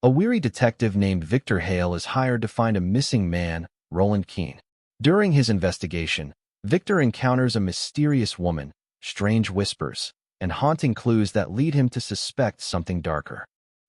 A weary detective named Victor Hale is hired to find a missing man, Roland Keene. During his investigation, Victor encounters a mysterious woman, strange whispers, and haunting clues that lead him to suspect something darker.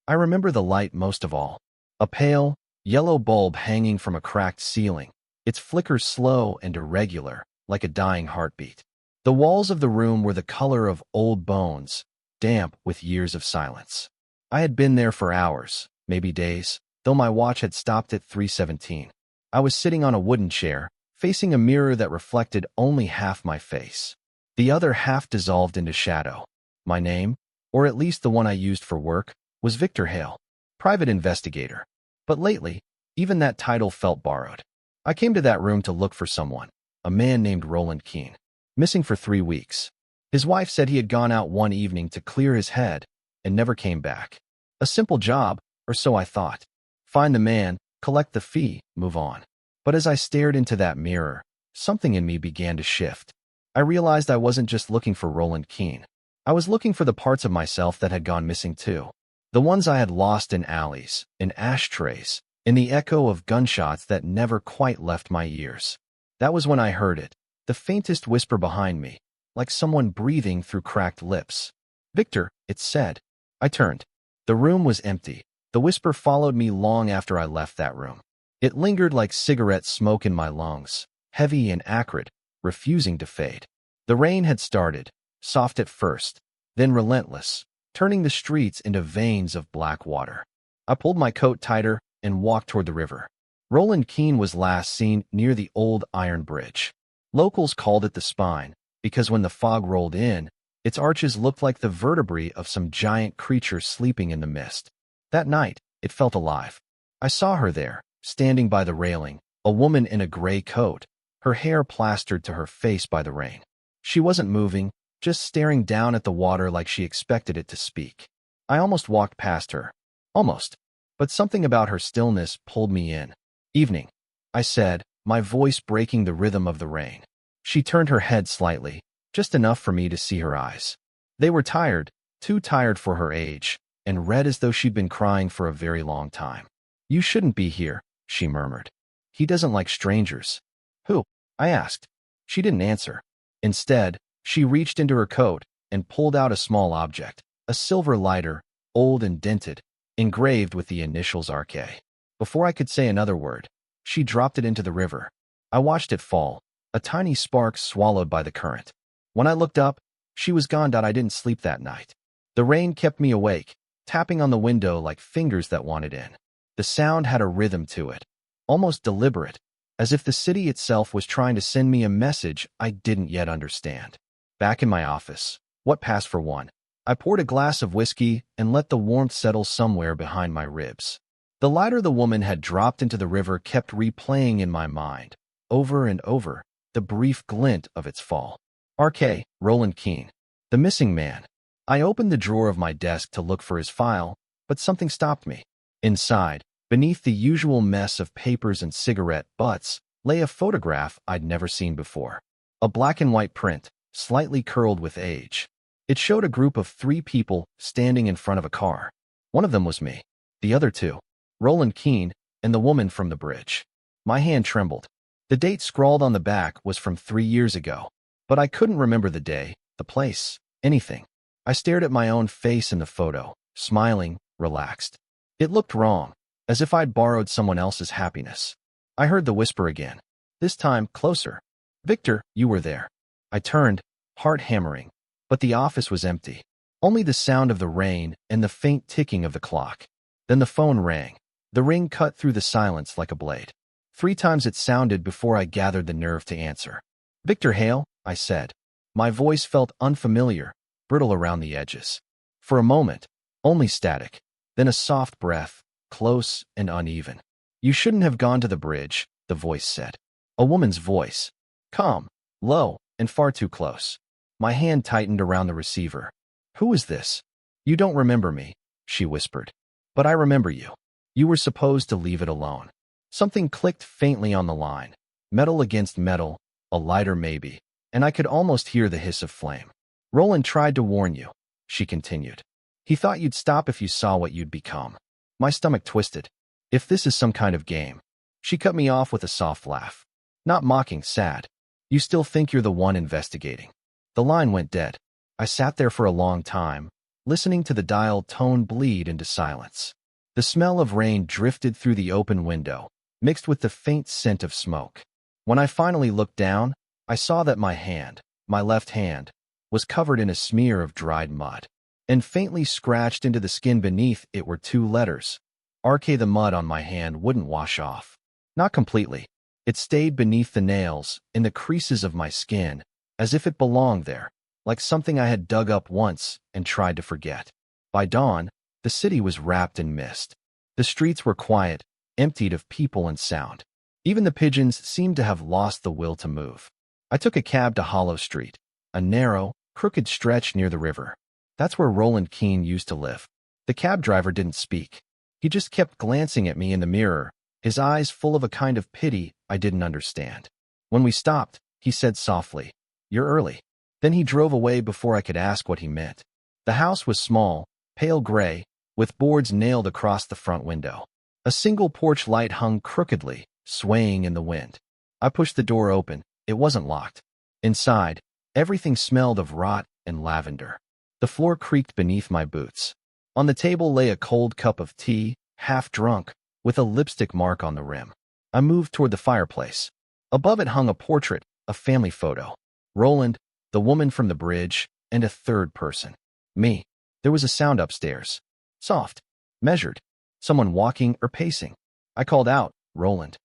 I remember the light most of all. A pale, yellow bulb hanging from a cracked ceiling, its flicker slow and irregular, like a dying heartbeat. The walls of the room were the color of old bones, damp with years of silence. I had been there for hours, maybe days, though my watch had stopped at 3:17. I was sitting on a wooden chair, facing a mirror that reflected only half my face. The other half dissolved into shadow. My name, or at least the one I used for work, was Victor Hale, private investigator. But lately, even that title felt borrowed. I came to that room to look for someone, a man named Roland Keene, missing for 3 weeks. His wife said he had gone out one evening to clear his head and never came back. A simple job, or so I thought. Find the man, collect the fee, move on. But as I stared into that mirror, something in me began to shift. I realized I wasn't just looking for Roland Keene. I was looking for the parts of myself that had gone missing too. The ones I had lost in alleys, in ashtrays, in the echo of gunshots that never quite left my ears. That was when I heard it, the faintest whisper behind me, like someone breathing through cracked lips. "Victor," it said. I turned. The room was empty. The whisper followed me long after I left that room. It lingered like cigarette smoke in my lungs, heavy and acrid, refusing to fade. The rain had started, soft at first, then relentless, turning the streets into veins of black water. I pulled my coat tighter and walked toward the river. Roland Keene was last seen near the old iron bridge. Locals called it the Spine, because when the fog rolled in, its arches looked like the vertebrae of some giant creature sleeping in the mist. That night, it felt alive. I saw her there, standing by the railing, a woman in a gray coat, her hair plastered to her face by the rain. She wasn't moving, just staring down at the water like she expected it to speak. I almost walked past her. Almost. But something about her stillness pulled me in. "Evening," I said, my voice breaking the rhythm of the rain. She turned her head slightly, just enough for me to see her eyes. They were tired, too tired for her age, and red as though she'd been crying for a very long time. "You shouldn't be here," she murmured. "He doesn't like strangers." "Who?" I asked. She didn't answer. Instead, she reached into her coat and pulled out a small object, a silver lighter, old and dented, engraved with the initials RK. Before I could say another word, she dropped it into the river. I watched it fall, a tiny spark swallowed by the current. When I looked up, she was gone. I didn't sleep that night. The rain kept me awake, tapping on the window like fingers that wanted in. The sound had a rhythm to it, almost deliberate, as if the city itself was trying to send me a message I didn't yet understand. Back in my office, what passed for one? I poured a glass of whiskey and let the warmth settle somewhere behind my ribs. The lighter the woman had dropped into the river kept replaying in my mind, over and over, the brief glint of its fall. RK, Roland Keene, the missing man. I opened the drawer of my desk to look for his file, but something stopped me. Inside, beneath the usual mess of papers and cigarette butts, lay a photograph I'd never seen before. A black and white print, slightly curled with age. It showed a group of 3 people standing in front of a car. One of them was me. The other 2, Roland Keene and the woman from the bridge. My hand trembled. The date scrawled on the back was from 3 years ago, but I couldn't remember the day, the place, anything. I stared at my own face in the photo, smiling, relaxed. It looked wrong, as if I'd borrowed someone else's happiness. I heard the whisper again, this time closer. "Victor, you were there." I turned, heart hammering, but the office was empty. Only the sound of the rain and the faint ticking of the clock. Then the phone rang. The ring cut through the silence like a blade. 3 times it sounded before I gathered the nerve to answer. "Victor Hale," I said. My voice felt unfamiliar, brittle around the edges. For a moment, only static, then a soft breath, close and uneven. "You shouldn't have gone to the bridge," the voice said. A woman's voice. Calm, low, and far too close. My hand tightened around the receiver. "Who is this?" "You don't remember me," she whispered. "But I remember you. You were supposed to leave it alone." Something clicked faintly on the line. Metal against metal, a lighter maybe, and I could almost hear the hiss of flame. "Roland tried to warn you," she continued. "He thought you'd stop if you saw what you'd become." My stomach twisted. If this is some kind of game. She cut me off with a soft laugh. Not mocking, sad. You still think you're the one investigating. The line went dead. I sat there for a long time, listening to the dial tone bleed into silence. The smell of rain drifted through the open window, mixed with the faint scent of smoke. When I finally looked down, I saw that my left hand, was covered in a smear of dried mud. And faintly scratched into the skin beneath it were 2 letters. RK. The mud on my hand wouldn't wash off. Not completely. It stayed beneath the nails, in the creases of my skin, as if it belonged there, like something I had dug up once and tried to forget. By dawn, the city was wrapped in mist. The streets were quiet, emptied of people and sound. Even the pigeons seemed to have lost the will to move. I took a cab to Hollow Street, a narrow, crooked stretch near the river. That's where Roland Keene used to live. The cab driver didn't speak. He just kept glancing at me in the mirror, his eyes full of a kind of pity I didn't understand. When we stopped, he said softly, "You're early." Then he drove away before I could ask what he meant. The house was small, pale gray, with boards nailed across the front window. A single porch light hung crookedly, swaying in the wind. I pushed the door open. It wasn't locked. Inside, everything smelled of rot and lavender. The floor creaked beneath my boots. On the table lay a cold cup of tea, half drunk, with a lipstick mark on the rim. I moved toward the fireplace. Above it hung a portrait, a family photo. Roland, the woman from the bridge, and a third person. Me. There was a sound upstairs. Soft. Measured. Someone walking or pacing. I called out, "Roland."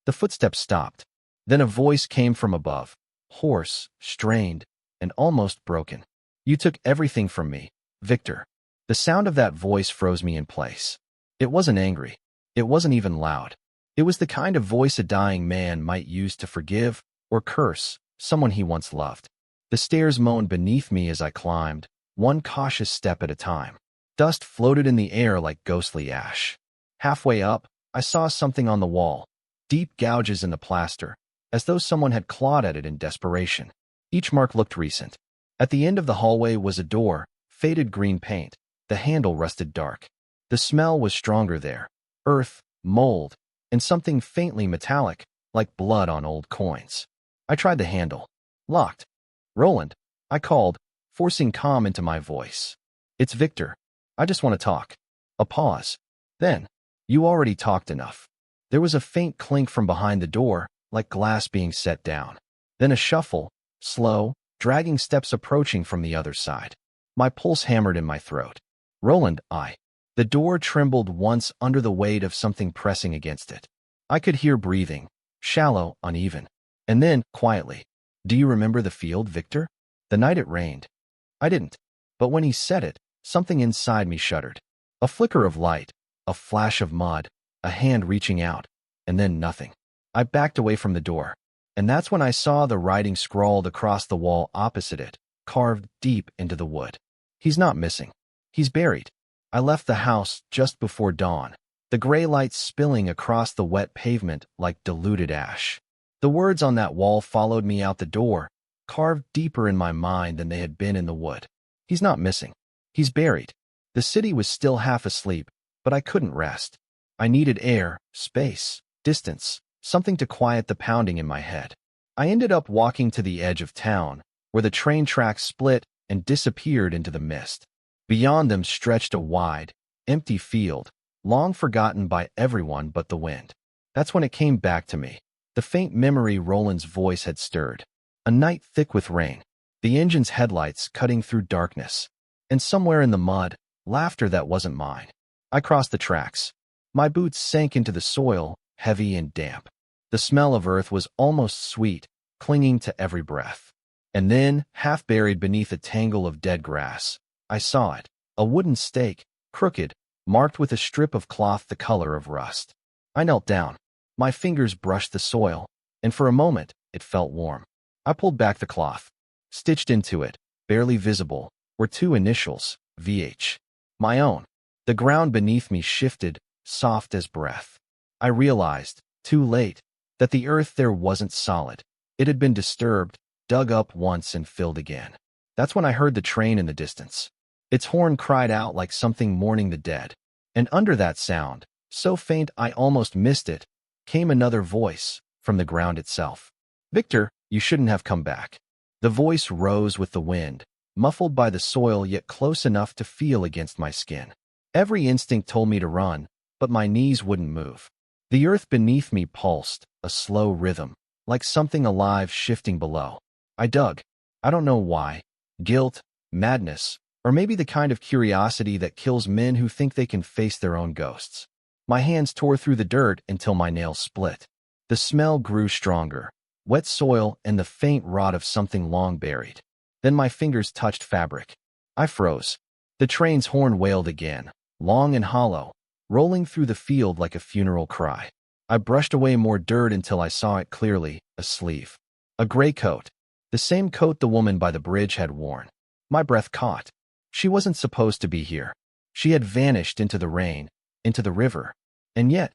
The footsteps stopped. Then a voice came from above. Hoarse, strained, and almost broken. "You took everything from me, Victor." The sound of that voice froze me in place. It wasn't angry. It wasn't even loud. It was the kind of voice a dying man might use to forgive or curse someone he once loved. The stairs moaned beneath me as I climbed, one cautious step at a time. Dust floated in the air like ghostly ash. Halfway up, I saw something on the wall, deep gouges in the plaster, as though someone had clawed at it in desperation. Each mark looked recent. At the end of the hallway was a door, faded green paint, the handle rusted dark. The smell was stronger there. Earth, mold, and something faintly metallic, like blood on old coins. I tried the handle. Locked. "Roland," I called, forcing calm into my voice. "It's Victor. I just want to talk." A pause. Then, "You already talked enough." There was a faint clink from behind the door, like glass being set down. Then a shuffle, slow, dragging steps approaching from the other side. My pulse hammered in my throat. "Roland, I." The door trembled once under the weight of something pressing against it. I could hear breathing, shallow, uneven. And then, quietly, "Do you remember the field, Victor? The night it rained?" I didn't. But when he said it, something inside me shuddered. A flicker of light, a flash of mud, a hand reaching out, and then nothing. I backed away from the door. And that's when I saw the writing scrawled across the wall opposite it, carved deep into the wood. "He's not missing. He's buried." I left the house just before dawn, the gray light spilling across the wet pavement like diluted ash. The words on that wall followed me out the door, carved deeper in my mind than they had been in the wood. He's not missing. He's buried. The city was still half asleep, but I couldn't rest. I needed air, space, distance, something to quiet the pounding in my head. I ended up walking to the edge of town, where the train tracks split and disappeared into the mist. Beyond them stretched a wide, empty field, long forgotten by everyone but the wind. That's when it came back to me. The faint memory Roland's voice had stirred. A night thick with rain, the engine's headlights cutting through darkness, and somewhere in the mud, laughter that wasn't mine. I crossed the tracks. My boots sank into the soil, heavy and damp. The smell of earth was almost sweet, clinging to every breath. And then, half buried beneath a tangle of dead grass, I saw it, a wooden stake, crooked, marked with a strip of cloth the color of rust. I knelt down. My fingers brushed the soil, and for a moment, it felt warm. I pulled back the cloth. Stitched into it, barely visible, were 2 initials, VH. My own. The ground beneath me shifted, soft as breath. I realized, too late, that the earth there wasn't solid. It had been disturbed, dug up once and filled again. That's when I heard the train in the distance. Its horn cried out like something mourning the dead. And under that sound, so faint I almost missed it, came another voice from the ground itself. "Victor, you shouldn't have come back." The voice rose with the wind, muffled by the soil yet close enough to feel against my skin. Every instinct told me to run, but my knees wouldn't move. The earth beneath me pulsed, a slow rhythm, like something alive shifting below. I dug. I don't know why. Guilt, madness, or maybe the kind of curiosity that kills men who think they can face their own ghosts. My hands tore through the dirt until my nails split. The smell grew stronger, wet soil and the faint rot of something long buried. Then my fingers touched fabric. I froze. The train's horn wailed again, long and hollow, rolling through the field like a funeral cry. I brushed away more dirt until I saw it clearly, a sleeve. A gray coat. The same coat the woman by the bridge had worn. My breath caught. She wasn't supposed to be here. She had vanished into the rain, into the river. And yet,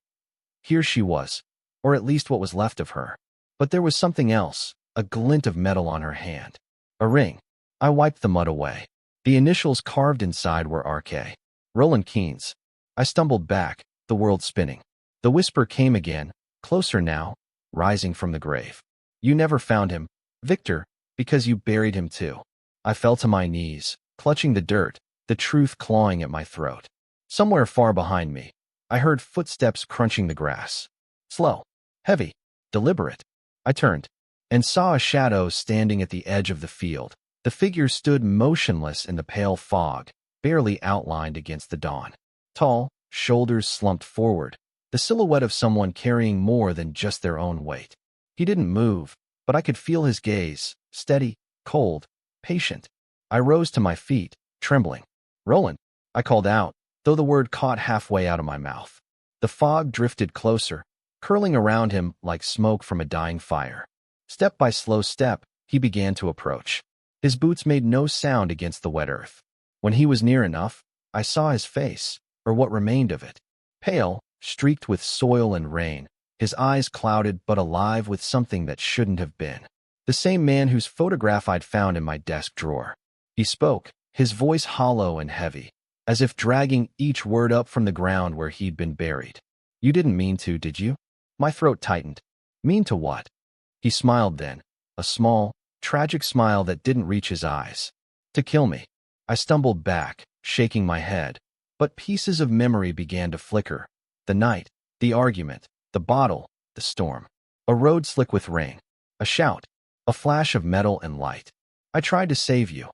here she was, or at least what was left of her. But there was something else, a glint of metal on her hand. A ring. I wiped the mud away. The initials carved inside were RK. Roland Keene's. I stumbled back, the world spinning. The whisper came again, closer now, rising from the grave. "You never found him, Victor, because you buried him too." I fell to my knees, clutching the dirt, the truth clawing at my throat. Somewhere far behind me, I heard footsteps crunching the grass. Slow, heavy, deliberate. I turned and saw a shadow standing at the edge of the field. The figure stood motionless in the pale fog, barely outlined against the dawn. Tall, shoulders slumped forward, the silhouette of someone carrying more than just their own weight. He didn't move, but I could feel his gaze, steady, cold, patient. I rose to my feet, trembling. "Roland," I called out, though the word caught halfway out of my mouth. The fog drifted closer, curling around him like smoke from a dying fire. Step by slow step, he began to approach. His boots made no sound against the wet earth. When he was near enough, I saw his face, or what remained of it. Pale, streaked with soil and rain, his eyes clouded but alive with something that shouldn't have been. The same man whose photograph I'd found in my desk drawer. He spoke, his voice hollow and heavy, as if dragging each word up from the ground where he'd been buried. "You didn't mean to, did you?" My throat tightened. "Mean to what?" He smiled then, a small, tragic smile that didn't reach his eyes. "To kill me." I stumbled back, shaking my head, but pieces of memory began to flicker. The night, the argument, the bottle, the storm. A road slick with rain. A shout. A flash of metal and light. "I tried to save you,"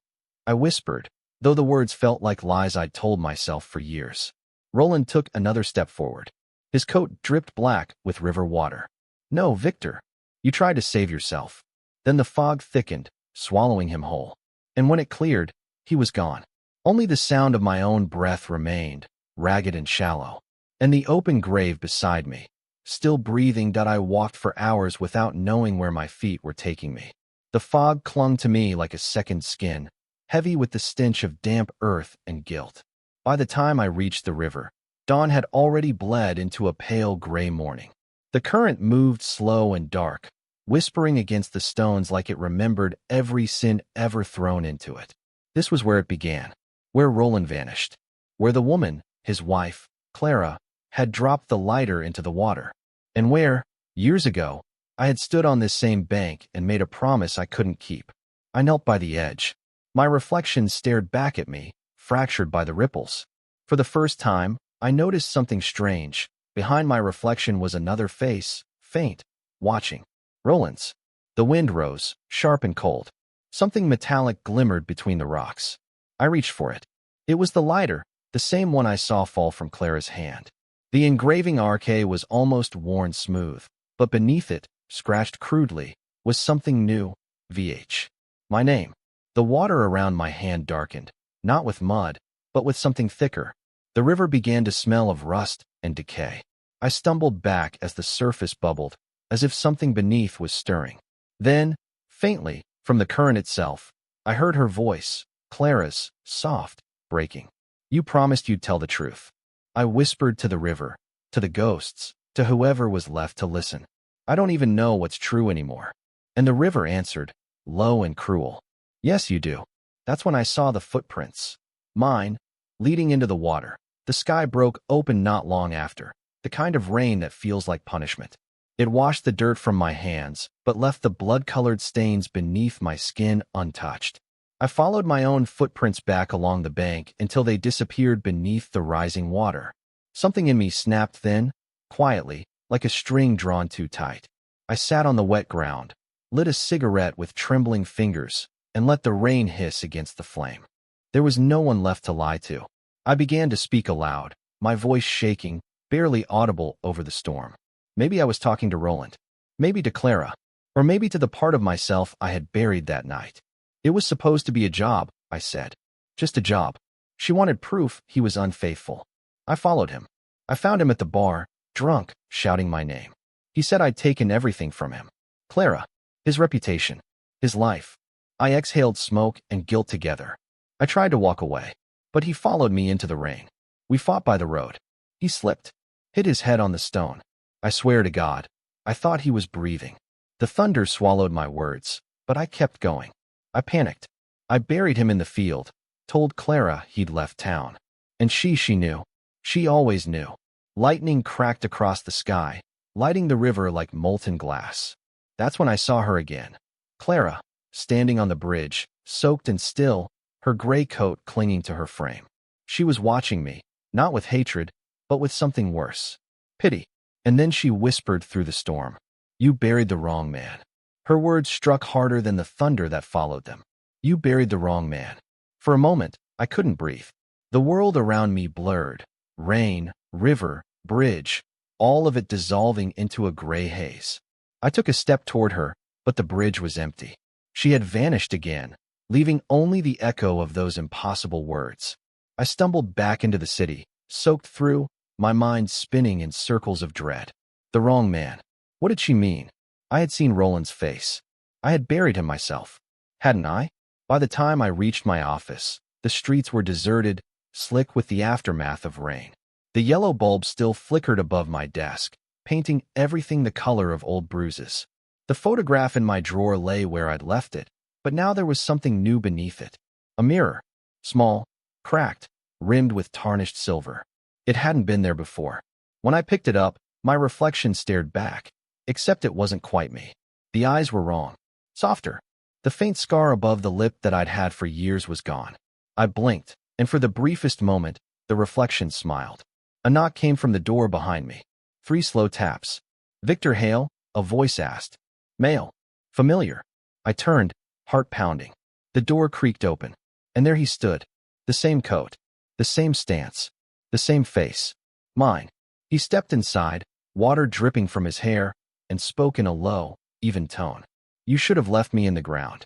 I whispered, though the words felt like lies I'd told myself for years. Roland took another step forward. His coat dripped black with river water. "No, Victor. You tried to save yourself." Then the fog thickened, swallowing him whole. And when it cleared, he was gone. Only the sound of my own breath remained, ragged and shallow. And the open grave beside me. Still breathing, I walked for hours without knowing where my feet were taking me. The fog clung to me like a second skin, heavy with the stench of damp earth and guilt. By the time I reached the river, dawn had already bled into a pale gray morning. The current moved slow and dark, whispering against the stones like it remembered every sin ever thrown into it. This was where it began, where Roland vanished, where the woman, his wife, Clara, had dropped the lighter into the water, and where, years ago, I had stood on this same bank and made a promise I couldn't keep. I knelt by the edge. My reflection stared back at me, fractured by the ripples. For the first time, I noticed something strange. Behind my reflection was another face, faint, watching. Roland's. The wind rose, sharp and cold. Something metallic glimmered between the rocks. I reached for it. It was the lighter, the same one I saw fall from Clara's hand. The engraving RK was almost worn smooth, but beneath it, scratched crudely, was something new, VH. My name. The water around my hand darkened, not with mud, but with something thicker. The river began to smell of rust and decay. I stumbled back as the surface bubbled, as if something beneath was stirring. Then, faintly, from the current itself, I heard her voice, Clara's, soft, breaking. "You promised you'd tell the truth." I whispered to the river, to the ghosts, to whoever was left to listen. "I don't even know what's true anymore." And the river answered, low and cruel, "Yes, you do." That's when I saw the footprints. Mine, leading into the water. The sky broke open not long after, the kind of rain that feels like punishment. It washed the dirt from my hands, but left the blood-colored stains beneath my skin untouched. I followed my own footprints back along the bank until they disappeared beneath the rising water. Something in me snapped then, quietly, like a string drawn too tight. I sat on the wet ground, lit a cigarette with trembling fingers, and let the rain hiss against the flame. There was no one left to lie to. I began to speak aloud, my voice shaking, barely audible over the storm. Maybe I was talking to Roland. Maybe to Clara. Or maybe to the part of myself I had buried that night. It was supposed to be a job, I said. Just a job. She wanted proof he was unfaithful. I followed him. I found him at the bar, drunk, shouting my name. He said I'd taken everything from him. Clara. His reputation. His life. I exhaled smoke and guilt together. I tried to walk away, but he followed me into the rain. We fought by the road. He slipped, hit his head on the stone. I swear to God, I thought he was breathing. The thunder swallowed my words, but I kept going. I panicked. I buried him in the field, told Clara he'd left town. And she knew. She always knew. Lightning cracked across the sky, lighting the river like molten glass. That's when I saw her again. Clara, standing on the bridge, soaked and still, her gray coat clinging to her frame. She was watching me, not with hatred, but with something worse. Pity. And then she whispered through the storm, "You buried the wrong man." Her words struck harder than the thunder that followed them. You buried the wrong man. For a moment, I couldn't breathe. The world around me blurred. Rain, river, bridge, all of it dissolving into a gray haze. I took a step toward her, but the bridge was empty. She had vanished again, leaving only the echo of those impossible words. I stumbled back into the city, soaked through, my mind spinning in circles of dread. The wrong man. What did she mean? I had seen Roland's face. I had buried him myself. Hadn't I? By the time I reached my office, the streets were deserted, slick with the aftermath of rain. The yellow bulb still flickered above my desk, painting everything the color of old bruises. The photograph in my drawer lay where I'd left it, but now there was something new beneath it. A mirror. Small, cracked, rimmed with tarnished silver. It hadn't been there before. When I picked it up, my reflection stared back, except it wasn't quite me. The eyes were wrong. Softer. The faint scar above the lip that I'd had for years was gone. I blinked, and for the briefest moment, the reflection smiled. A knock came from the door behind me. 3 slow taps. "Victor Hale?" a voice asked. "Male." Familiar. I turned, heart pounding. The door creaked open, and there he stood. The same coat. The same stance. The same face. Mine. He stepped inside, water dripping from his hair, and spoke in a low, even tone. "You should have left me in the ground."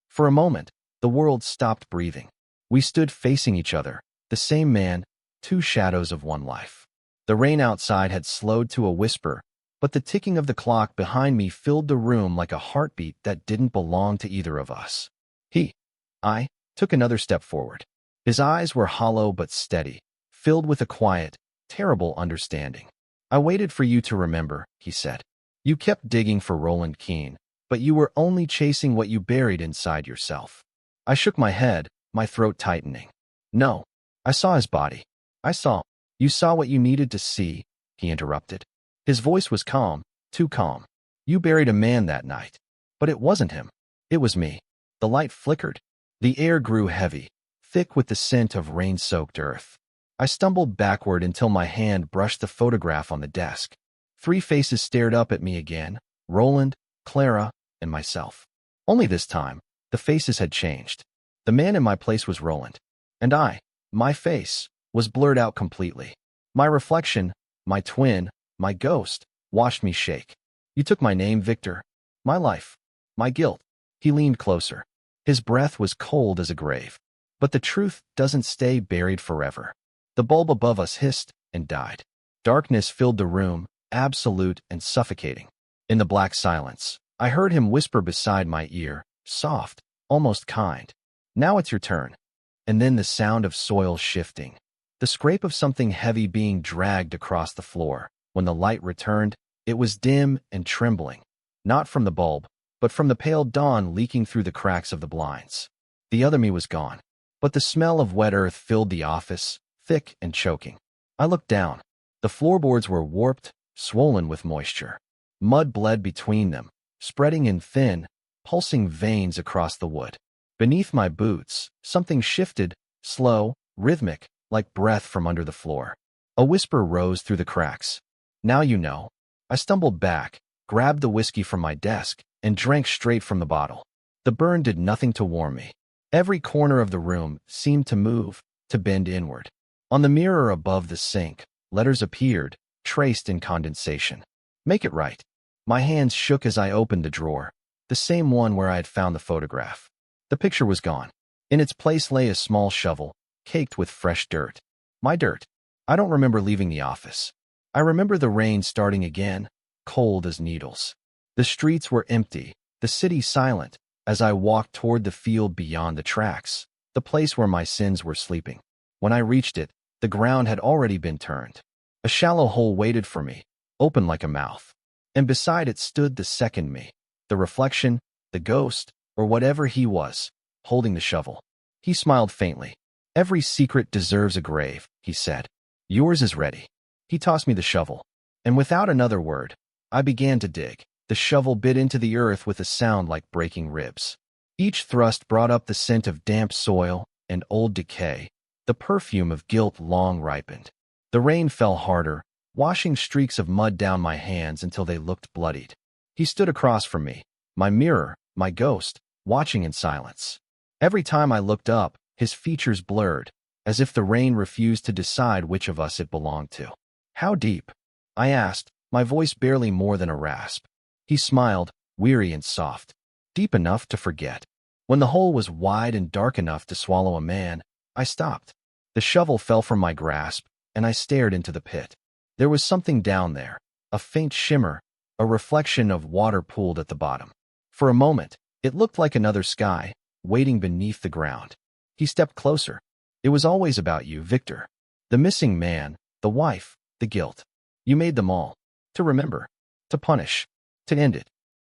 For a moment, the world stopped breathing. We stood facing each other, the same man, 2 shadows of one life. The rain outside had slowed to a whisper, but the ticking of the clock behind me filled the room like a heartbeat that didn't belong to either of us. I, took another step forward. His eyes were hollow but steady, filled with a quiet, terrible understanding. "I waited for you to remember," he said. "You kept digging for Roland Keene, but you were only chasing what you buried inside yourself." I shook my head, my throat tightening. "No, I saw his body. I saw." "You saw what you needed to see," he interrupted. His voice was calm, too calm. "You buried a man that night. But it wasn't him. It was me." The light flickered. The air grew heavy, thick with the scent of rain-soaked earth. I stumbled backward until my hand brushed the photograph on the desk. 3 faces stared up at me again, Roland, Clara, and myself. Only this time, the faces had changed. The man in my place was Roland. And my face, was blurred out completely. My reflection, my twin, my ghost, watched me shake. "You took my name, Victor. My life. My guilt." He leaned closer. His breath was cold as a grave. But the truth doesn't stay buried forever. The bulb above us hissed and died. Darkness filled the room, absolute and suffocating. In the black silence, I heard him whisper beside my ear, soft, almost kind. "Now it's your turn." And then the sound of soil shifting. The scrape of something heavy being dragged across the floor. When the light returned, it was dim and trembling. Not from the bulb, but from the pale dawn leaking through the cracks of the blinds. The other me was gone. But the smell of wet earth filled the office, thick and choking. I looked down. The floorboards were warped, swollen with moisture. Mud bled between them, spreading in thin, pulsing veins across the wood. Beneath my boots, something shifted, slow, rhythmic, like breath from under the floor. A whisper rose through the cracks. "Now you know." I stumbled back, grabbed the whiskey from my desk, and drank straight from the bottle. The burn did nothing to warm me. Every corner of the room seemed to move, to bend inward. On the mirror above the sink, letters appeared, traced in condensation. "Make it right." My hands shook as I opened the drawer, the same one where I had found the photograph. The picture was gone. In its place lay a small shovel, caked with fresh dirt. My dirt. I don't remember leaving the office. I remember the rain starting again, cold as needles. The streets were empty, the city silent, as I walked toward the field beyond the tracks, the place where my sins were sleeping. When I reached it, the ground had already been turned. A shallow hole waited for me, open like a mouth. And beside it stood the second me, the reflection, the ghost, or whatever he was, holding the shovel. He smiled faintly. "Every secret deserves a grave," he said. "Yours is ready." He tossed me the shovel, and without another word, I began to dig. The shovel bit into the earth with a sound like breaking ribs. Each thrust brought up the scent of damp soil and old decay, the perfume of guilt long ripened. The rain fell harder, washing streaks of mud down my hands until they looked bloodied. He stood across from me, my mirror, my ghost, watching in silence. Every time I looked up, his features blurred, as if the rain refused to decide which of us it belonged to. "How deep?" I asked, my voice barely more than a rasp. He smiled, weary and soft. "Deep enough to forget." When the hole was wide and dark enough to swallow a man, I stopped. The shovel fell from my grasp, and I stared into the pit. There was something down there, a faint shimmer, a reflection of water pooled at the bottom. For a moment, it looked like another sky, waiting beneath the ground. He stepped closer. "It was always about you, Victor. The missing man, the wife, the guilt. You made them all. To remember. To punish. To end it."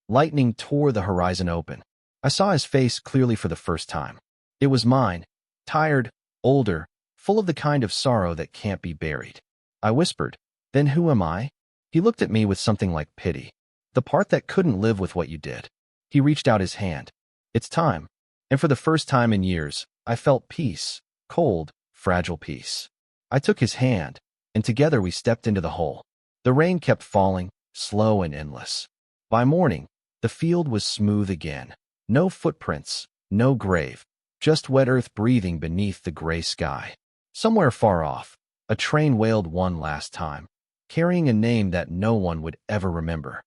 Lightning tore the horizon open. I saw his face clearly for the first time. It was mine, tired, older, full of the kind of sorrow that can't be buried. I whispered, "Then who am I?" He looked at me with something like pity. "The part that couldn't live with what you did." He reached out his hand. "It's time." And for the first time in years, I felt peace, cold, fragile peace. I took his hand, and together we stepped into the hole. The rain kept falling, slow and endless. By morning, the field was smooth again. No footprints, no grave, just wet earth breathing beneath the gray sky. Somewhere far off, a train wailed one last time, carrying a name that no one would ever remember.